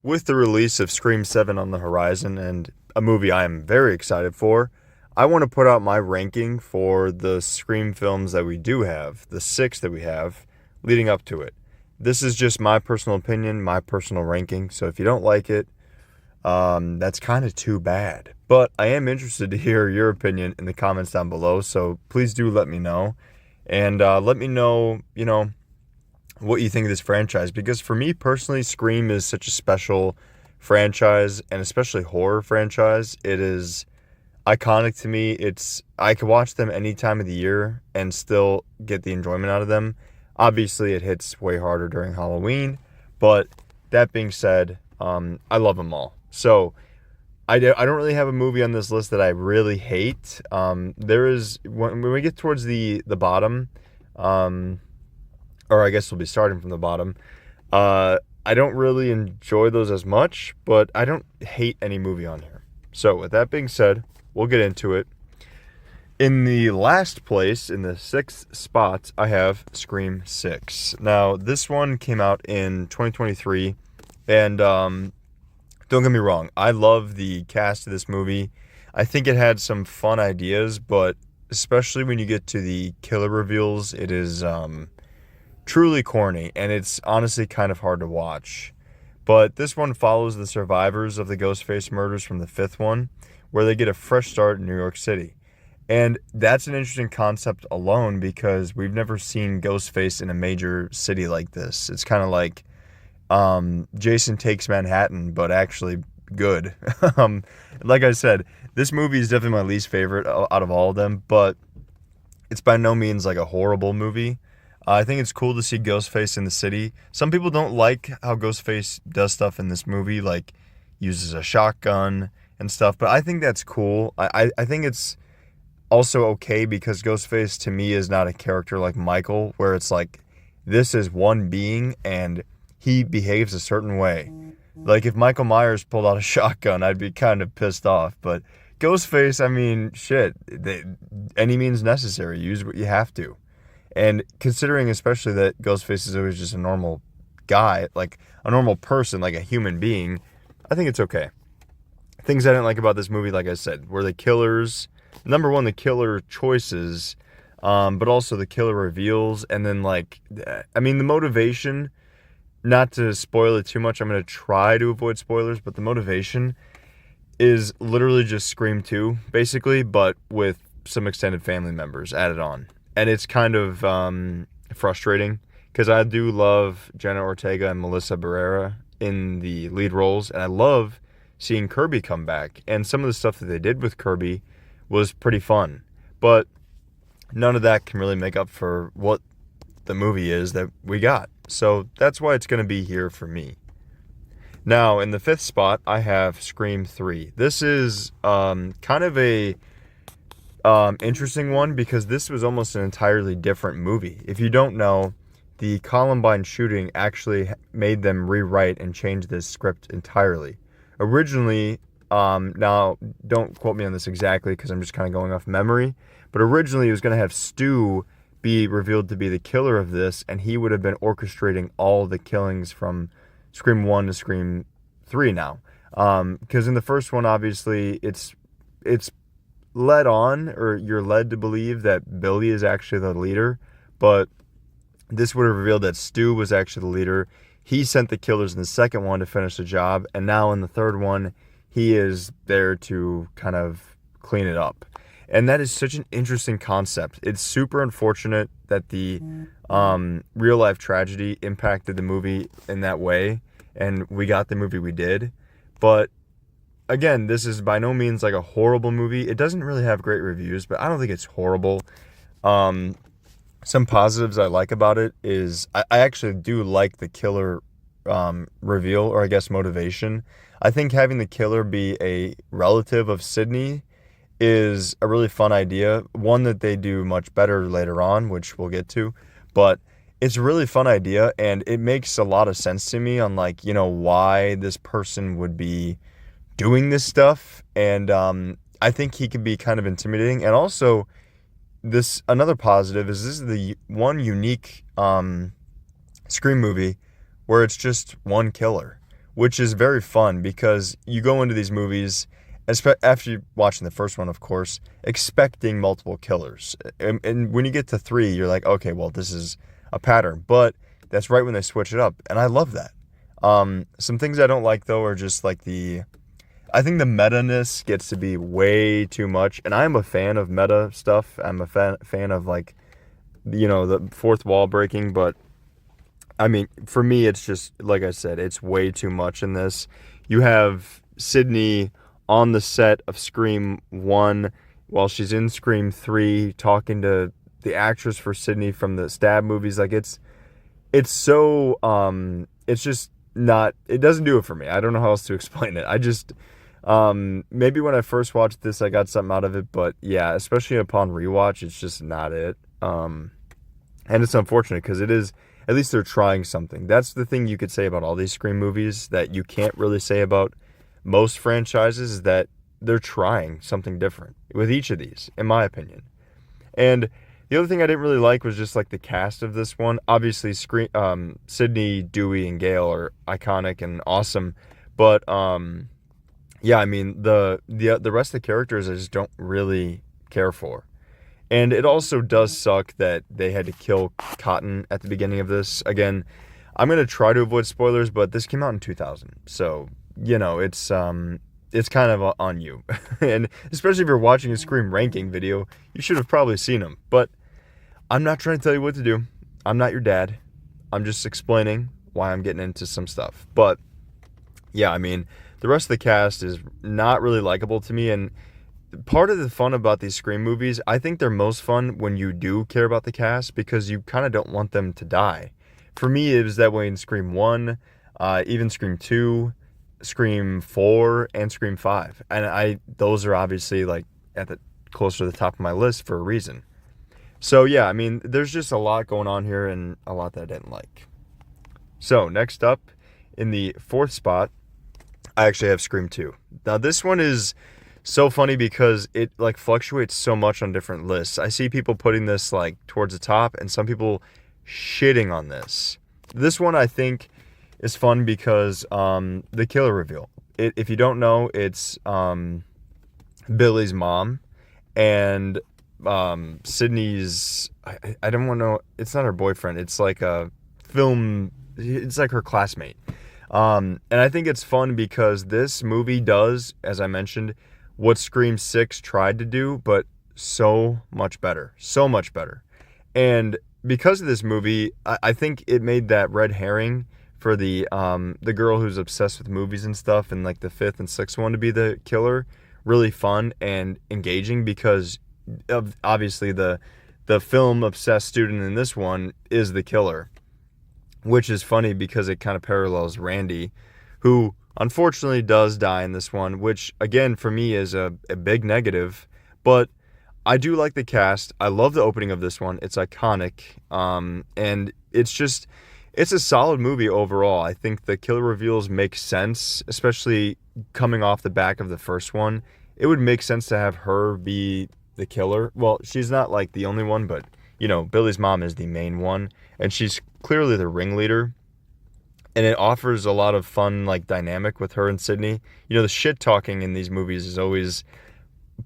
With the release of Scream 7 on the horizon and a movie I am very excited for, I want to put out my ranking for the Scream films that we do have, the six that we have, leading up to it. This is just my personal opinion, my personal ranking, so if you don't like it, that's kind of too bad. But I am interested to hear your opinion in the comments down below, so please do let me know. And let me know, what you think of this franchise, because for me personally, Scream is such a special franchise, and especially horror franchise. It is iconic to me. I could watch them any time of the year and still get the enjoyment out of them. Obviously it hits way harder during Halloween, but that being said, I love them all. So I don't really have a movie on this list that I really hate. There is, when we get towards the bottom, or I guess we'll be starting from the bottom. I don't really enjoy those as much, but I don't hate any movie on here. So with that being said, we'll get into it. In the last place, in the sixth spot, I have Scream 6. Now, this one came out in 2023, and don't get me wrong, I love the cast of this movie. I think it had some fun ideas, but especially when you get to the killer reveals, it is truly corny, and it's honestly kind of hard to watch. But this one follows the survivors of the Ghostface murders from the fifth one, where they get a fresh start in New York City. And that's an interesting concept alone, because we've never seen Ghostface in a major city like this. It's kind of like Jason Takes Manhattan, but actually good. Like I said, this movie is definitely my least favorite out of all of them, but it's by no means like a horrible movie. I think it's cool to see Ghostface in the city. Some people don't like how Ghostface does stuff in this movie, like uses a shotgun and stuff, but I think that's cool. I think it's also okay, because Ghostface to me is not a character like Michael, where it's like, this is one being and he behaves a certain way. Like if Michael Myers pulled out a shotgun, I'd be kind of pissed off, but Ghostface, I mean, shit, any means necessary. Use what you have to. And considering especially that Ghostface is always just a normal guy, like a normal person, like a human being, I think it's okay. Things I didn't like about this movie, like I said, were the killers. Number one, the killer choices, but also the killer reveals. And then the motivation, not to spoil it too much, I'm going to try to avoid spoilers, but the motivation is literally just Scream 2, basically, but with some extended family members added on. And it's kind of frustrating, because I do love Jenna Ortega and Melissa Barrera in the lead roles, and I love seeing Kirby come back. And some of the stuff that they did with Kirby was pretty fun. But none of that can really make up for what the movie is that we got. So that's why it's going to be here for me. Now, in the fifth spot, I have Scream 3. This is kind of a interesting one, because this was almost an entirely different movie. If you don't know, the Columbine shooting actually made them rewrite and change this script entirely. Originally, now don't quote me on this exactly, because I'm just kind of going off memory, but originally it was going to have Stu be revealed to be the killer of this, and he would have been orchestrating all the killings from Scream 1 to Scream 3 now. Because in the first one, obviously, it's led on, or you're led to believe that Billy is actually the leader, but this would have revealed that Stu was actually the leader. He sent the killers in the second one to finish the job, and now in the third one, he is there to kind of clean it up. And that is such an interesting concept. It's super unfortunate that the real life tragedy impacted the movie in that way, and we got the movie we did. But again, this is by no means like a horrible movie. It doesn't really have great reviews, but I don't think it's horrible. Some positives I like about it is I actually do like the killer reveal, or I guess motivation. I think having the killer be a relative of Sidney is a really fun idea. One that they do much better later on, which we'll get to. But it's a really fun idea, and it makes a lot of sense to me on why this person would be doing this stuff. And I think he can be kind of intimidating. And also, another positive is this is the one unique Scream movie where it's just one killer, which is very fun because you go into these movies, after watching the first one, of course, expecting multiple killers. And when you get to 3, you're like, okay, well, this is a pattern. But that's right when they switch it up, and I love that. Some things I don't like, though, are just like I think the meta-ness gets to be way too much, and I'm a fan of meta stuff. I'm a fan of, like, the fourth wall breaking, but I mean, for me, it's just, like I said, it's way too much in this. You have Sydney on the set of Scream 1 while she's in Scream 3 talking to the actress for Sydney from the Stab movies. Like, it's so, it's just not, it doesn't do it for me. I don't know how else to explain it. I just, maybe when I first watched this, I got something out of it, but yeah, especially upon rewatch, it's just not it. And it's unfortunate because it is, at least they're trying something. That's the thing you could say about all these Scream movies that you can't really say about most franchises, is that they're trying something different with each of these, in my opinion. And the other thing I didn't really like was just like the cast of this one. Obviously, Sydney, Dewey, and Gale are iconic and awesome, but yeah, I mean the rest of the characters I just don't really care for. And it also does suck that they had to kill Cotton at the beginning of this. Again, I'm going to try to avoid spoilers, but this came out in 2000. So, it's kind of on you. And especially if you're watching a Scream ranking video, you should have probably seen them. But I'm not trying to tell you what to do. I'm not your dad. I'm just explaining why I'm getting into some stuff. But, yeah, I mean, the rest of the cast is not really likable to me, and part of the fun about these Scream movies, I think they're most fun when you do care about the cast because you kind of don't want them to die. For me, it was that way in Scream 1, even Scream 2, Scream 4, and Scream 5. And those are obviously like closer to the top of my list for a reason. So yeah, I mean, there's just a lot going on here and a lot that I didn't like. So next up, in the 4th spot, I actually have Scream 2. Now this one is so funny because it like fluctuates so much on different lists. I see people putting this like towards the top and some people shitting on this. This one I think is fun because the killer reveal. If you don't know, it's Billy's mom and Sydney's, I don't want to know, it's not her boyfriend. It's like it's like her classmate. And I think it's fun because this movie does, as I mentioned, what Scream 6 tried to do, but so much better. So much better. And because of this movie, I think it made that red herring for the girl who's obsessed with movies and stuff, and like the 5th and 6th one to be the killer, really fun and engaging because of obviously the film obsessed student in this one is the killer, which is funny because it kind of parallels Randy, who unfortunately does die in this one, which again for me is a big negative, but I do like the cast. I love the opening of this one. It's iconic, and it's a solid movie overall. I think the killer reveals make sense, especially coming off the back of the first one. It would make sense to have her be the killer. Well, she's not like the only one, but Billy's mom is the main one, and she's clearly the ringleader. And it offers a lot of fun, like, dynamic with her and Sydney. The shit talking in these movies is always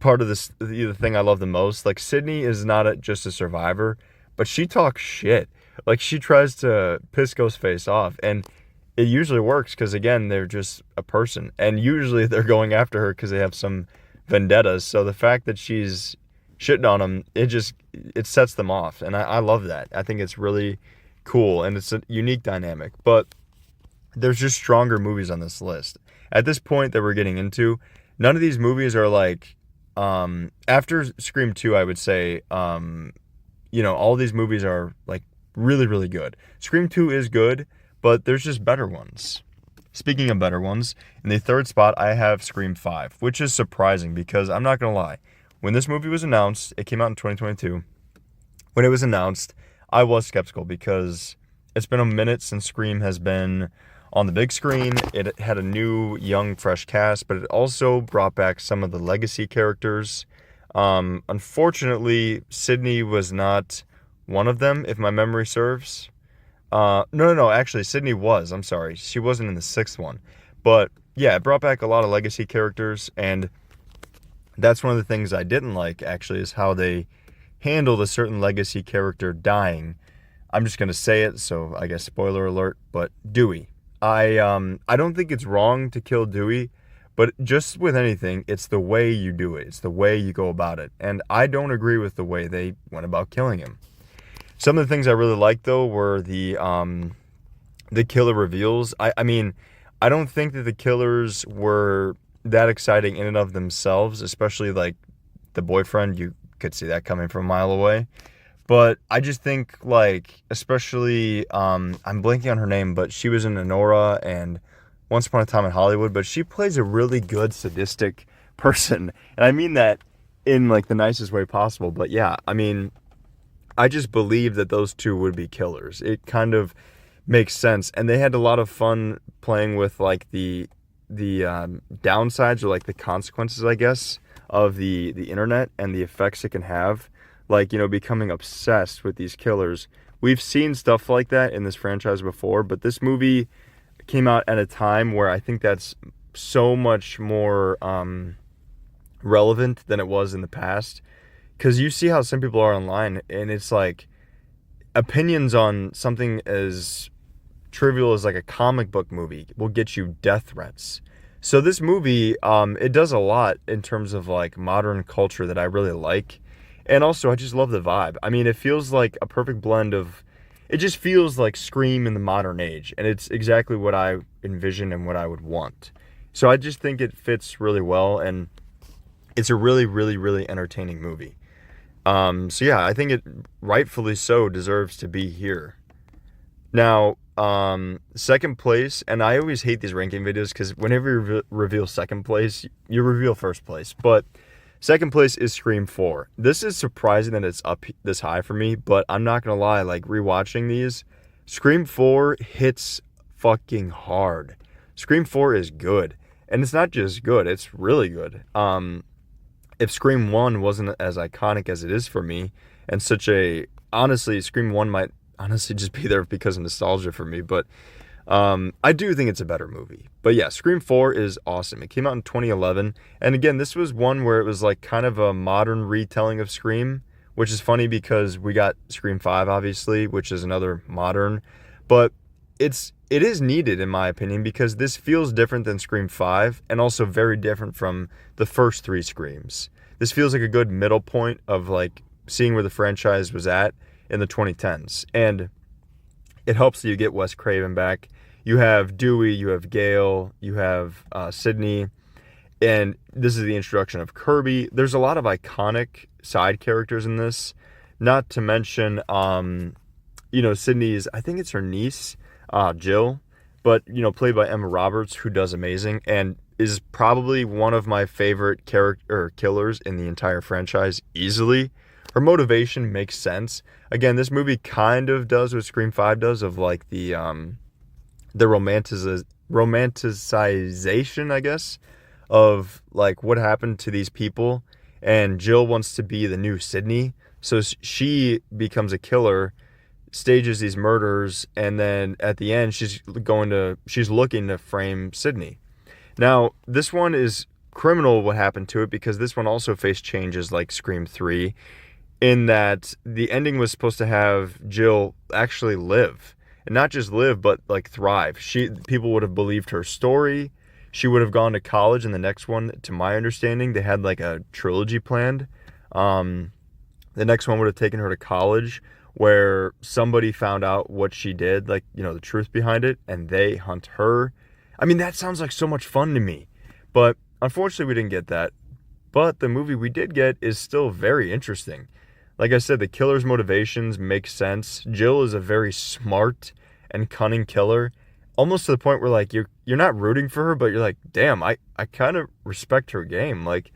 part of the thing I love the most. Like, Sydney is not just a survivor, but she talks shit. Like, she tries to piss Ghostface off, and it usually works because, again, they're just a person. And usually they're going after her because they have some vendettas. So the fact that she's shitting on them, it sets them off. And I love that. I think it's really cool, and it's a unique dynamic. But there's just stronger movies on this list. At this point that we're getting into, none of these movies are like, after Scream 2, I would say, all these movies are like really, really good. Scream 2 is good, but there's just better ones. Speaking of better ones, in the 3rd spot, I have Scream 5, which is surprising because I'm not going to lie. When this movie was announced, it came out in 2022. When it was announced, I was skeptical because it's been a minute since Scream has been on the big screen. It had a new, young, fresh cast, but it also brought back some of the legacy characters. Unfortunately, Sydney was not one of them, if my memory serves. No, actually, Sydney was. I'm sorry. She wasn't in the 6th one. But yeah, it brought back a lot of legacy characters, and that's one of the things I didn't like, actually, is how they handled a certain legacy character dying. I'm just gonna say it, so I guess spoiler alert, but Dewey. I don't think it's wrong to kill Dewey, but just with anything, it's the way you do it. It's the way you go about it. And I don't agree with the way they went about killing him. Some of the things I really liked though were the killer reveals. I mean, I don't think that the killers were that exciting in and of themselves, especially like the boyfriend. You could see that coming from a mile away. But I just think, like, especially, I'm blanking on her name, but she was in Anora and Once Upon a Time in Hollywood, but she plays a really good sadistic person. And I mean that in, like, the nicest way possible. But yeah, I mean, I just believe that those two would be killers. It kind of makes sense. And they had a lot of fun playing with, like, the downsides or, like, the consequences, I guess, of the internet and the effects it can have. Like, you know, becoming obsessed with these killers. We've seen stuff like that in this franchise before, but this movie came out at a time where I think that's so much more relevant than it was in the past. Because you see how some people are online, and it's like opinions on something as trivial as like a comic book movie will get you death threats. So this movie, it does a lot in terms of like modern culture that I really like. And also, I just love the vibe. I mean, it feels like a perfect blend of... It just feels like Scream in the modern age. And it's exactly what I envision and what I would want. So I just think it fits really well. And it's a really, really, really entertaining movie. So yeah, I think it rightfully so deserves to be here. Now, second place, and I always hate these ranking videos because whenever you reveal second place, you reveal first place. But second place is Scream 4. This is surprising that it's up this high for me, but I'm not gonna lie, like rewatching these, Scream 4 hits fucking hard. Scream 4 is good. And it's not just good, it's really good. If Scream 1 wasn't as iconic as it is for me, and such a... Honestly, Scream 1 might honestly just be there because of nostalgia for me, but I do think it's a better movie. But yeah, Scream 4 is awesome. It came out in 2011, and again, this was one where it was like kind of a modern retelling of Scream, which is funny because we got Scream 5, obviously, which is another modern, but it is needed in my opinion because this feels different than Scream 5 and also very different from the first three Screams. This feels like a good middle point of like seeing where the franchise was at in the 2010s. And it helps that you get Wes Craven back. You have Dewey, you have Gale, you have Sidney, and this is the introduction of Kirby. There's a lot of iconic side characters in this, not to mention, Sidney's, I think it's her niece, Jill, but, played by Emma Roberts, who does amazing, and is probably one of my favorite killers in the entire franchise, easily. Her motivation makes sense. Again, this movie kind of does what Scream 5 does of like the romanticization, I guess, of like what happened to these people. And Jill wants to be the new Sidney. So she becomes a killer, stages these murders, and then at the end she's looking to frame Sidney. Now, this one is criminal what happened to it because this one also faced changes like Scream 3. In that the ending was supposed to have Jill actually live. And not just live, but like thrive. People would have believed her story. She would have gone to college in the next one. To my understanding, they had like a trilogy planned. The next one would have taken her to college where somebody found out what she did, like, the truth behind it, and they hunt her. I mean, that sounds like so much fun to me. But unfortunately, we didn't get that. But the movie we did get is still very interesting. Like I said, the killer's motivations make sense. Jill is a very smart and cunning killer, almost to the point where like you're not rooting for her, but you're like, damn, I kind of respect her game. Like,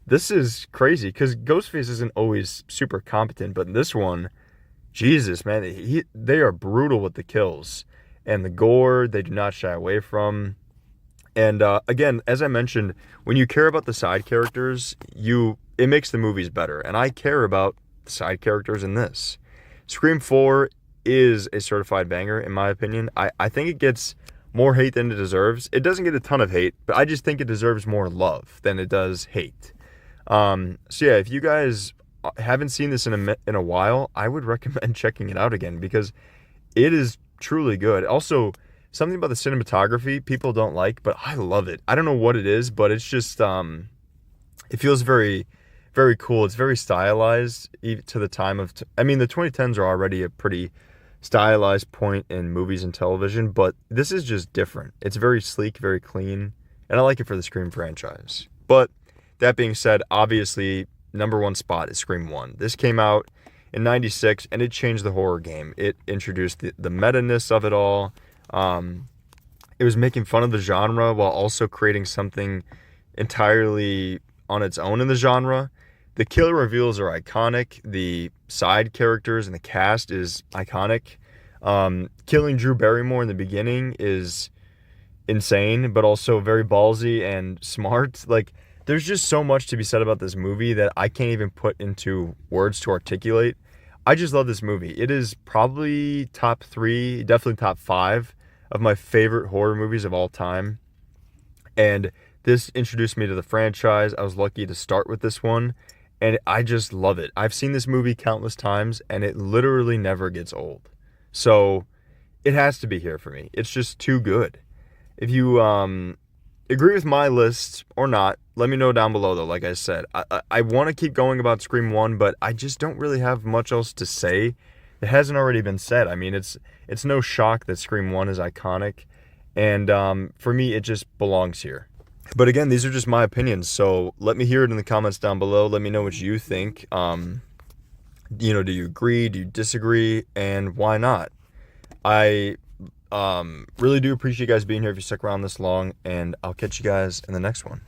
this is crazy because Ghostface isn't always super competent, but in this one, Jesus, man, they are brutal with the kills and the gore. They do not shy away from. And again, as I mentioned, when you care about the side characters, it makes the movies better. And I care about the side characters in this. Scream 4 is a certified banger, in my opinion. I think it gets more hate than it deserves. It doesn't get a ton of hate, but I just think it deserves more love than it does hate. So yeah, if you guys haven't seen this in a while, I would recommend checking it out again because it is truly good. Also, something about the cinematography people don't like, but I love it. I don't know what it is, but it's just it feels very, very cool. It's very stylized to the time of. I mean, the 2010s are already a pretty stylized point in movies and television, but this is just different. It's very sleek, very clean, and I like it for the Scream franchise. But that being said, obviously, number one spot is Scream 1. This came out in 96, and it changed the horror game. It introduced the meta-ness of it all. It was making fun of the genre while also creating something entirely on its own in the genre. The killer reveals are iconic. The side characters and the cast is iconic. Killing Drew Barrymore in the beginning is insane, but also very ballsy and smart. Like, there's just so much to be said about this movie that I can't even put into words to articulate. I just love this movie. It is probably top 3, definitely top 5 of my favorite horror movies of all time. And this introduced me to the franchise. I was lucky to start with this one, and I just love it. I've seen this movie countless times, and it literally never gets old. So it has to be here for me. It's just too good. If you agree with my list or not, let me know down below, though. Like I said, I want to keep going about Scream 1, but I just don't really have much else to say that hasn't already been said. I mean, it's no shock that Scream 1 is iconic, and for me, it just belongs here. But again, these are just my opinions, so let me hear it in the comments down below. Let me know what you think. Do you agree? Do you disagree? And why not? I really do appreciate you guys being here if you stuck around this long, and I'll catch you guys in the next one.